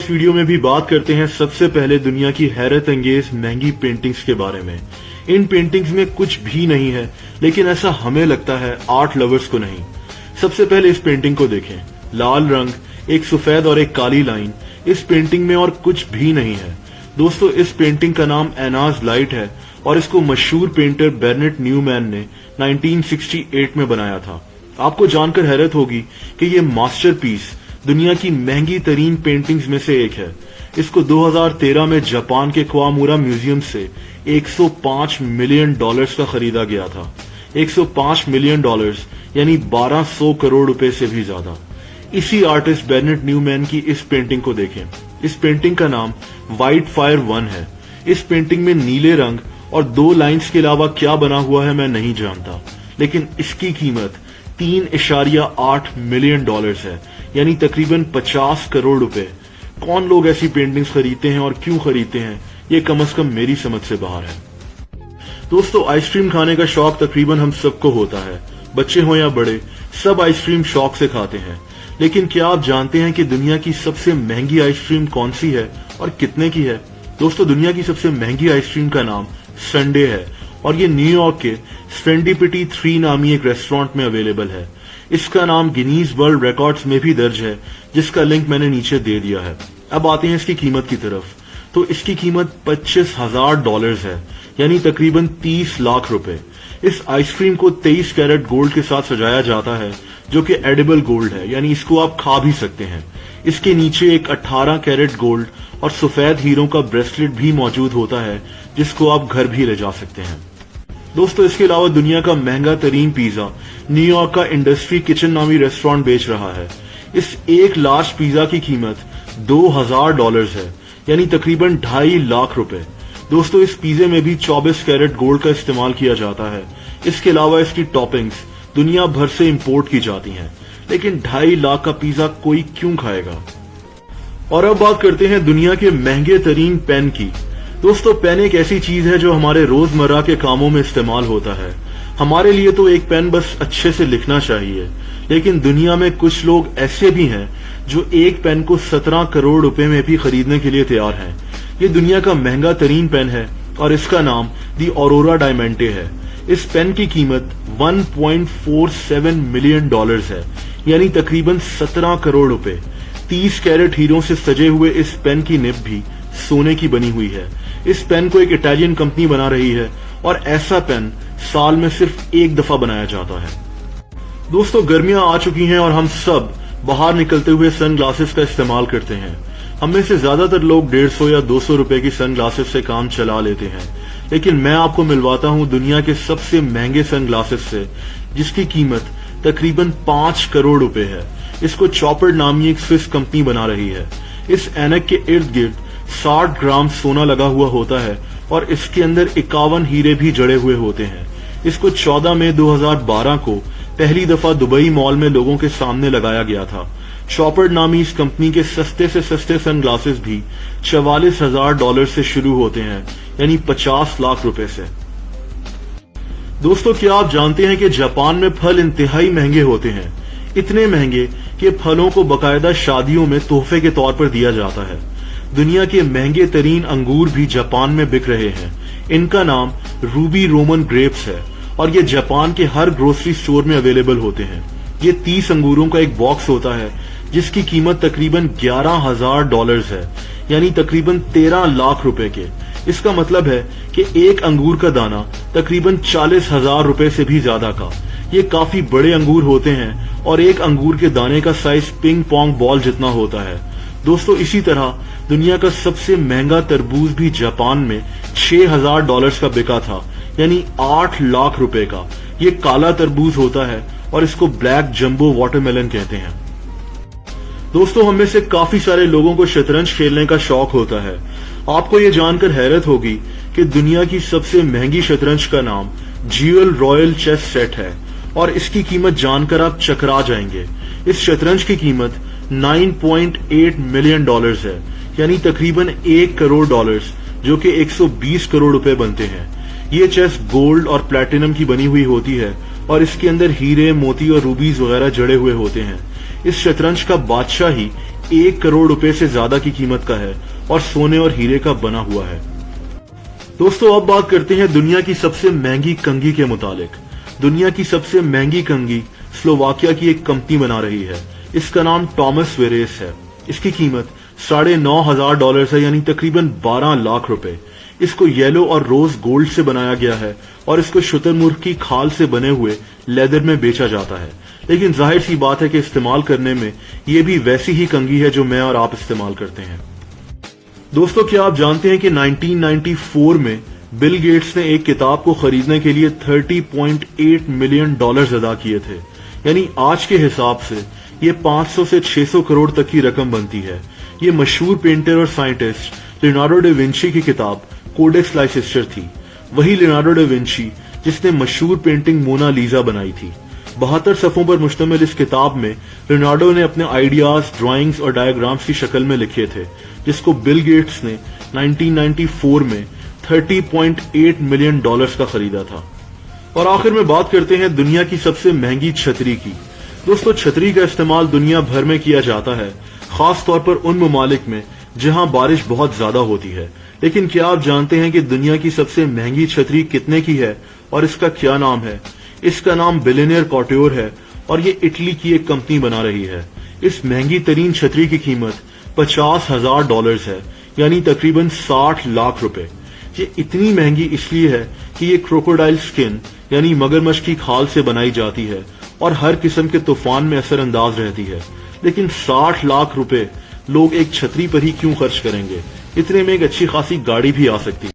इस वीडियो में भी बात करते हैं सबसे पहले दुनिया की हैरत अंगेज महंगी पेंटिंग्स के बारे में। इन पेंटिंग्स में कुछ भी नहीं है, लेकिन ऐसा हमें लगता है आर्ट लवर्स को नहीं। सबसे पहले इस पेंटिंग को देखें। लाल रंग, एक सफेद और एक काली लाइन। इस पेंटिंग में और कुछ भी नहीं है। दोस्तों, इस पेंटिंग का नाम एनाज लाइट है और इसको मशहूर पेंटर बेर्नेट न्यूमैन ने 1968 में बनाया था। आपको जानकर हैरत होगी कि ये मास्टरपीस दुनिया की महंगी तरीन पेंटिंग्स में से एक है। इसको 2013 में जापान के क्वामुरा म्यूजियम से $105 मिलियन का खरीदा गया था। $105 मिलियन यानी 1200 करोड़ रुपए से भी ज्यादा। इसी आर्टिस्ट बेर्नेट न्यूमैन की इस पेंटिंग को देखें। इस पेंटिंग का नाम व्हाइट फायर 1 है। इस पेंटिंग में नीले रंग और 2 लाइंस के अलावा क्या बना हुआ है मैं नहीं जानता, लेकिन इसकी कीमत $3.8 मिलियन है, यानी तकरीबन 50 करोड़ रुपए। कौन लोग ऐसी पेंटिंग्स खरीदते हैं और क्यों खरीदते हैं, ये कम से कम मेरी समझ से बाहर है। दोस्तों, आइसक्रीम खाने का शौक तकरीबन हम सबको होता है। बच्चे हो या बड़े, सब आइसक्रीम शौक से खाते हैं। लेकिन क्या आप जानते हैं कि दुनिया की सबसे महंगी आइसक्रीम कौन सी है और कितने की है? दोस्तों, दुनिया की सबसे महंगी आइसक्रीम का नाम संडे है और ये न्यूयॉर्क के सेरेंडिपिटी 3 नामी एक रेस्टोरेंट में अवेलेबल है। इसका नाम गिनीज वर्ल्ड रिकॉर्ड्स में भी दर्ज है, जिसका लिंक मैंने नीचे दे दिया है। अब आते हैं इसकी कीमत की तरफ। तो इसकी कीमत $25,000 है, यानी तकरीबन 30 लाख रुपए। इस आइसक्रीम को 23 कैरेट गोल्ड के साथ सजाया जाता है, जो कि एडिबल गोल्ड है, यानी इसको आप खा भी सकते हैं। इसके नीचे एक 18 कैरेट गोल्ड और सफेद हीरों का ब्रेसलेट भी मौजूद होता है, जिसको आप घर भी ले जा सकते हैं। दोस्तों, इसके अलावा दुनिया का महंगा तरीन पिज्जा न्यूयॉर्क का इंडस्ट्री किचन नामी रेस्टोरेंट बेच रहा है। इस एक लार्ज पिज्जा की कीमत $2,000 है, यानी तकरीबन 2.5 लाख रुपए। दोस्तों, इस पिज्जे में भी 24 कैरेट गोल्ड का इस्तेमाल किया जाता है। इसके अलावा इसकी टॉपिंग्स दुनिया भर से इंपोर्ट की जाती हैं, लेकिन 2.5 लाख का पिज्जा कोई क्यों खाएगा? और अब बात करते हैं दुनिया के महंगे तरीन पेन की। दोस्तों, पेन एक ऐसी चीज है जो हमारे रोजमर्रा के कामों में इस्तेमाल होता है। हमारे लिए तो एक पेन बस अच्छे से लिखना चाहिए, लेकिन दुनिया में कुछ लोग ऐसे भी हैं जो एक पेन को 17 करोड़ रुपए में भी खरीदने के लिए तैयार हैं। ये दुनिया का महंगा तरीन पेन है और इसका नाम दी ऑरोरा डायमेंटे है। इस पेन की कीमत $1.47 मिलियन है, यानी तकरीबन 17 करोड़ रुपए। 30 कैरेट हीरों से सजे हुए इस पेन की निब भी सोने की बनी हुई है। इस पेन को एक इटालियन कंपनी बना रही है और ऐसा पेन साल में सिर्फ एक दफा बनाया जाता है। दोस्तों, गर्मियां आ चुकी हैं और हम सब बाहर निकलते हुए सनग्लासेस का इस्तेमाल करते हैं। हम में से ज्यादातर लोग 150 या 200 रुपए की सनग्लासेस से काम चला लेते हैं, लेकिन मैं आपको मिलवाता हूं दुनिया के सबसे महंगे सनग्लासेस से, जिसकी कीमत तकरीबन 5 करोड़ रुपए है। इसको चॉपर्ड नामी एक स्विस कंपनी बना रही है। इस ऐनक के इर्द गिर्द 60 ग्राम सोना लगा हुआ होता है और इसके अंदर 51 हीरे भी जड़े हुए होते हैं। इसको 14 मई 2012 को पहली दफा दुबई मॉल में लोगों के सामने लगाया गया था। चॉपर्ड नामी इस कंपनी के सस्ते से सस्ते सनग्लासेस भी $44,000 से शुरू होते हैं, यानी 50 लाख रुपए से। दोस्तों, क्या आप जानते हैं कि जापान में फल इंतहाई महंगे होते हैं? इतने महंगे कि फलों को बकायदा शादियों में तोहफे के तौर पर दिया जाता है। दुनिया के महंगे तरीन अंगूर भी जापान में बिक रहे हैं। इनका नाम रूबी रोमन ग्रेप्स है और ये जापान के हर ग्रोसरी स्टोर में अवेलेबल होते हैं। ये 30 अंगूरों का एक बॉक्स होता है, जिसकी कीमत तकरीबन $11,000 है, यानी तकरीबन 13 लाख रुपए के। इसका मतलब है कि एक अंगूर का दाना तकरीबन 40,000 रुपए से भी ज्यादा का। ये काफी बड़े अंगूर होते हैं और एक अंगूर के दाने का साइज पिंग पोंग बॉल जितना होता है। दोस्तों, इसी तरह दुनिया का सबसे महंगा तरबूज भी जापान में $6,000 का बिका था, यानी 8 लाख रुपए का। ये काला तरबूज होता है और इसको ब्लैक जंबो वाटरमेलन कहते हैं। दोस्तों, हम में से काफी सारे लोगों को शतरंज खेलने का शौक होता है। आपको ये जानकर हैरत होगी कि दुनिया की सबसे महंगी शतरंज का नाम ज्यूल रॉयल चेस सेट है और इसकी कीमत जानकर आप चकरा जाएंगे। इस शतरंज की कीमत $9.8 मिलियन है, यानी तकरीबन $1 करोड़, जो कि 120 करोड़ रुपए बनते हैं। ये चेस गोल्ड और प्लैटिनम की बनी हुई होती है और इसके अंदर हीरे, मोती और रूबीज वगैरह जड़े हुए होते हैं। इस शतरंज का बादशाह ही 1 करोड़ रुपए से ज्यादा की कीमत का है और सोने और हीरे का बना हुआ है। दोस्तों अब बात करते हैं दुनिया की सबसे महंगी कंघी के मुतालिक। दुनिया की सबसे महंगी कंघी स्लोवाकिया की एक कंपनी बना रही है। इसका नाम टॉमस वेरेस है। इसकी कीमत $9,500 है, यानी तकरीबन 12 लाख रुपए। इसको येलो और रोज गोल्ड से बनाया गया है और इसको शुतुरमुर्ग की खाल से बने हुए लेदर में बेचा जाता है। लेकिन जाहिर सी बात है कि इस्तेमाल करने में ये भी वैसी ही कंघी है जो मैं और आप इस्तेमाल करते हैं। दोस्तों क्या आप जानते हैं कि 1994 में बिल गेट्स ने एक किताब को खरीदने के लिए $30.8 मिलियन अदा किए थे, यानी आज के हिसाब से ये 500 से 600 करोड़ तक की रकम बनती है। ये मशहूर पेंटर और साइंटिस्ट लियोनार्डो डा विंची की किताब कोडेक्स लाइसेस्टर थी। वही लियोनार्डो डा विंची जिसने मशहूर पेंटिंग मोना लीजा बनाई थी। 72 सफ़ों पर मुश्तमिल इस किताब में लियोनार्डो ने अपने आइडियाज, ड्राइंग्स और डायग्राम्स की शक्ल में लिखे थे, जिसको बिल गेट्स ने 1994 में $30.8 मिलियन का खरीदा था। और आखिर में बात करते हैं दुनिया की सबसे महंगी छतरी की। दोस्तों छतरी का इस्तेमाल दुनिया भर में किया जाता है, खास तौर पर उन ममालिक में जहां बारिश बहुत ज्यादा होती है। लेकिन क्या आप जानते हैं कि दुनिया की सबसे महंगी छतरी कितने की है और इसका क्या नाम है? इसका नाम बिलियनियर कॉट्योर है और ये इटली की एक कंपनी बना रही है। इस महंगी तरीन छतरी की कीमत $50,000 है, यानी तकरीबन 60 लाख रुपए। ये इतनी महंगी इसलिए है कि ये क्रोकोडाइल स्किन यानी मगरमच्छ की खाल से बनाई जाती है और हर किस्म के तूफान में असरअंदाज रहती है। लेकिन 60 लाख रुपए लोग एक छतरी पर ही क्यों खर्च करेंगे? इतने में एक अच्छी खासी गाड़ी भी आ सकती है।